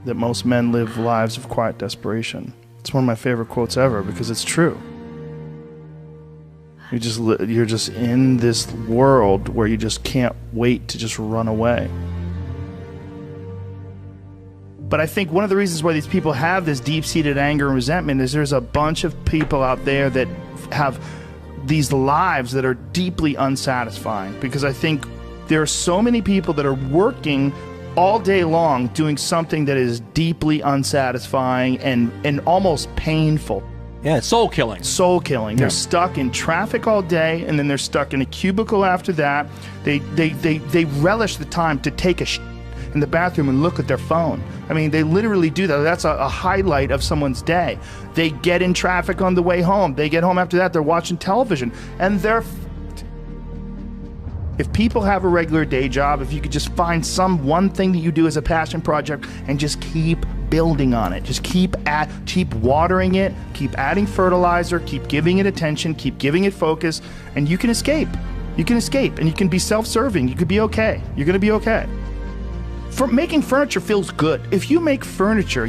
that most men live lives of quiet desperation. It's one of my favorite quotes ever because it's true. You're just in this world where you just can't wait to just run away. But I think one of the reasons why these people have this deep-seated anger and resentment is there's a bunch of people out there that have these lives that are deeply unsatisfying. Because I think there are so many people that are working all day long doing something that is deeply unsatisfying and almost painful. Yeah, soul killing. Soul killing. Yeah. They're stuck in traffic all day, and then they're stuck in a cubicle after that. They relish the time to take a shit in the bathroom and look at their phone. I mean, they literally do that. That's a highlight of someone's day. They get in traffic on the way home. They get home after that, they're watching television, and they're f***ed. If people have a regular day job, if you could just find one thing that you do as a passion project and just keep building on it, just keep watering it, keep adding fertilizer, keep giving it attention, keep giving it focus, and you can escape. You can escape, and you can be self-serving. You could be okay. You're gonna be okay. Making furniture feels good. If you make furniture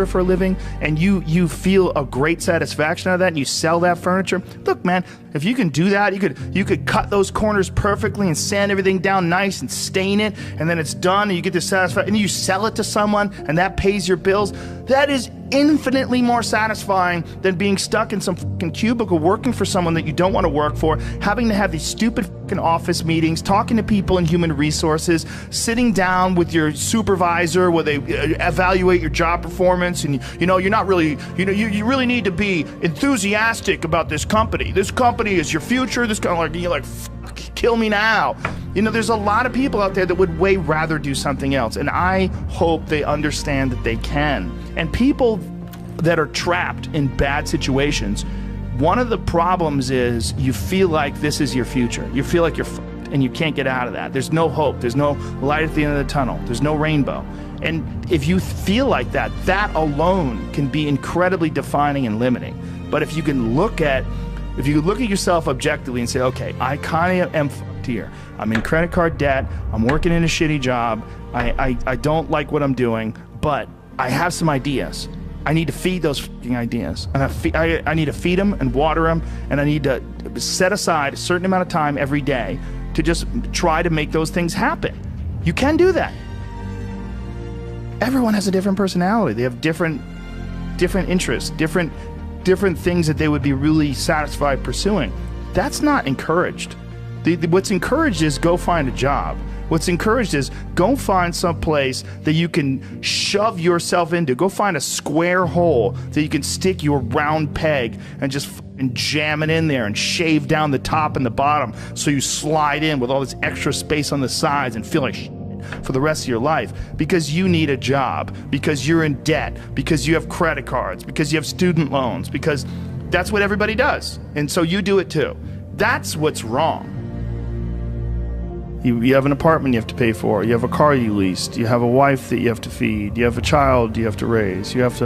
for a living, and you feel a great satisfaction out of that, and you sell that furniture, look, man, if you can do that, you could cut those corners perfectly and sand everything down nice and stain it, and then it's done, and you get this satisfaction, and you sell it to someone, and that pays your bills. That is infinitely more satisfying than being stuck in some fucking cubicle working for someone that you don't want to work for, having to have these stupid fucking office meetings, talking to people in human resources, sitting down with your supervisor where they evaluate your job performance, and you're not really, you really need to be enthusiastic about this company. This company is your future. This kind of you're like, fuck, kill me now. There's a lot of people out there that would way rather do something else, and I hope they understand that they can. And people that are trapped in bad situations, one of the problems is you feel like this is your future. You feel like you're fucked and you can't get out of that. There's no hope. There's no light at the end of the tunnel. There's no rainbow. And if you feel like that, that alone can be incredibly defining and limiting. But if you look at yourself objectively and say, okay, I kind of am fucked here. I'm in credit card debt. I'm working in a shitty job. I don't like what I'm doing, but I have some ideas. I need to feed those fucking ideas. And I need to feed them and water them, and I need to set aside a certain amount of time every day to just try to make those things happen. You can do that. Everyone has a different personality. They have different interests, different things that they would be really satisfied pursuing. That's not encouraged. What's encouraged is go find a job. What's encouraged is go find some place that you can shove yourself into. Go find a square hole that you can stick your round peg and just jam it in there and shave down the top and the bottom so you slide in with all this extra space on the sides and feel like shit for the rest of your life because you need a job, because you're in debt, because you have credit cards, because you have student loans, because that's what everybody does. And so you do it too. That's what's wrong. You have an apartment you have to pay for. You have a car you leased. You have a wife that you have to feed. You have a child you have to raise. You have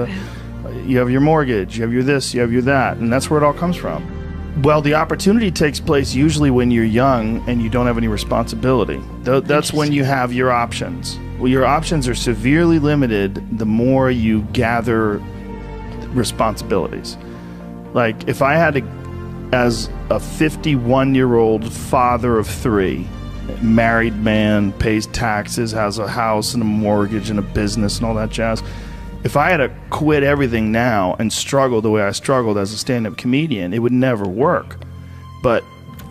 your mortgage. You have your this. You have your that. And that's where it all comes from. Well, the opportunity takes place usually when you're young and you don't have any responsibility. That's when you have your options. Well, your options are severely limited the more you gather responsibilities. Like if I had to, as a 51-year-old father of 3, married man, pays taxes, has a house and a mortgage and a business and all that jazz. If I had to quit everything now and struggle the way I struggled as a stand-up comedian, it would never work. But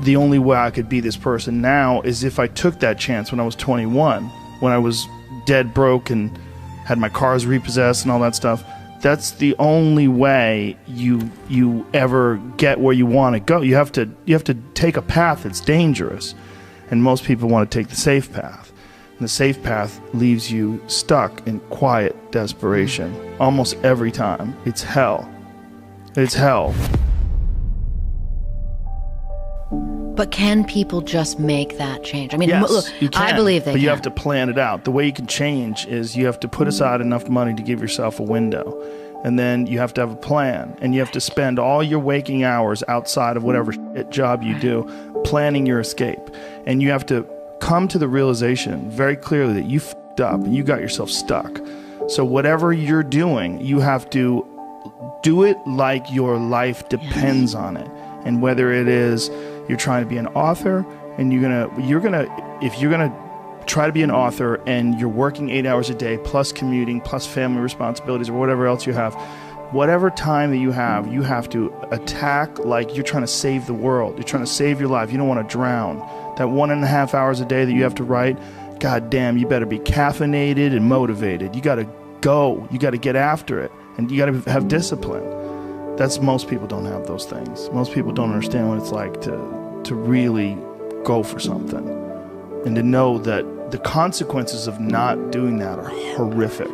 the only way I could be this person now is if I took that chance when I was 21, when I was dead broke and had my cars repossessed and all that stuff. That's the only way you ever get where you want to go. You have to take a path that's dangerous. And most people want to take the safe path. And the safe path leaves you stuck in quiet desperation. Almost every time. It's hell. It's hell. But can people just make that change? I mean, yes, look, you can, I believe they but can. you have to plan it out. The way you can change is you have to put aside enough money to give yourself a window. And then you have to have a plan. And you have to spend all your waking hours outside of whatever job you do planning your escape. And you have to come to the realization very clearly that you f***ed up and you got yourself stuck. So whatever you're doing, you have to do it like your life depends on it. And whether it is you're trying to be an author, and if you're gonna try to be an author and you're working 8 hours a day plus commuting plus family responsibilities or whatever else you have, whatever time that you have to attack like you're trying to save the world. You're trying to save your life. You don't want to drown. That 1.5 hours a day that you have to write, God damn, you better be caffeinated and motivated. You got to go. You got to get after it. And you got to have discipline. Most people don't have those things. Most people don't understand what it's like to really go for something. And to know that the consequences of not doing that are horrific.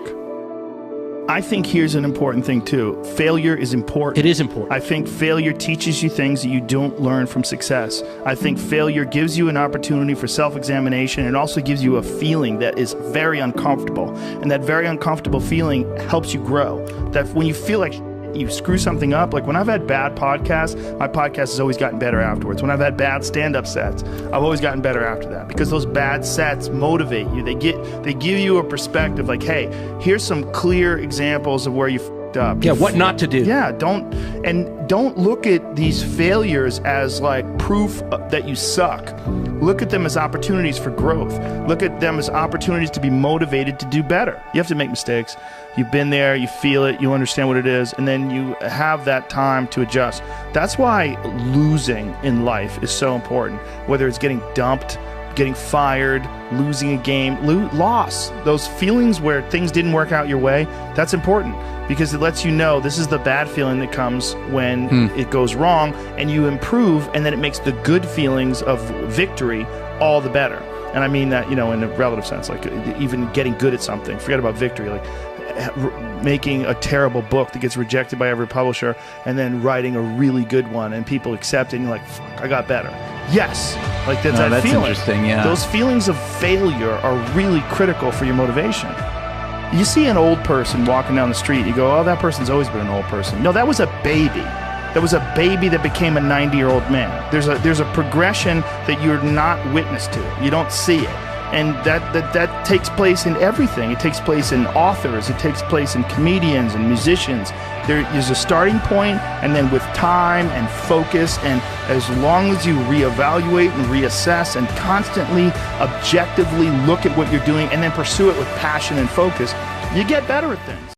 I think here's an important thing too. Failure is important. It is important. I think failure teaches you things that you don't learn from success. I think failure gives you an opportunity for self-examination and also gives you a feeling that is very uncomfortable. And that very uncomfortable feeling helps you grow. That when you feel like you screw something up, like when I've had bad podcasts, my podcast has always gotten better afterwards. When I've had bad stand-up sets, I've always gotten better after that, because those bad sets motivate you. They give you a perspective like, hey, here's some clear examples of where you f***ed up. Yeah, what not to do. Yeah, don't look at these failures as like proof that you suck. Look at them as opportunities for growth. Look at them as opportunities to be motivated to do better. You have to make mistakes. You've been there, you feel it, you understand what it is, and then you have that time to adjust. That's why losing in life is so important. Whether it's getting dumped, getting fired, losing a game, loss. Those feelings where things didn't work out your way, that's important, because it lets you know this is the bad feeling that comes when it goes wrong, and you improve, and then it makes the good feelings of victory all the better. And I mean that, in a relative sense, like even getting good at something. Forget about victory, like making a terrible book that gets rejected by every publisher and then writing a really good one and people accept it and you're like, fuck, I got better. Yes. Like that's feeling. Interesting, yeah. Those feelings of failure are really critical for your motivation. You see an old person walking down the street, you go, oh, that person's always been an old person. No, that was a baby. That was a baby that became a 90-year-old man. There's a progression that you're not witness to. You don't see it. And that takes place in everything. It takes place in authors. It takes place in comedians and musicians. There is a starting point, and then with time and focus, and as long as you reevaluate and reassess and constantly objectively look at what you're doing and then pursue it with passion and focus, you get better at things.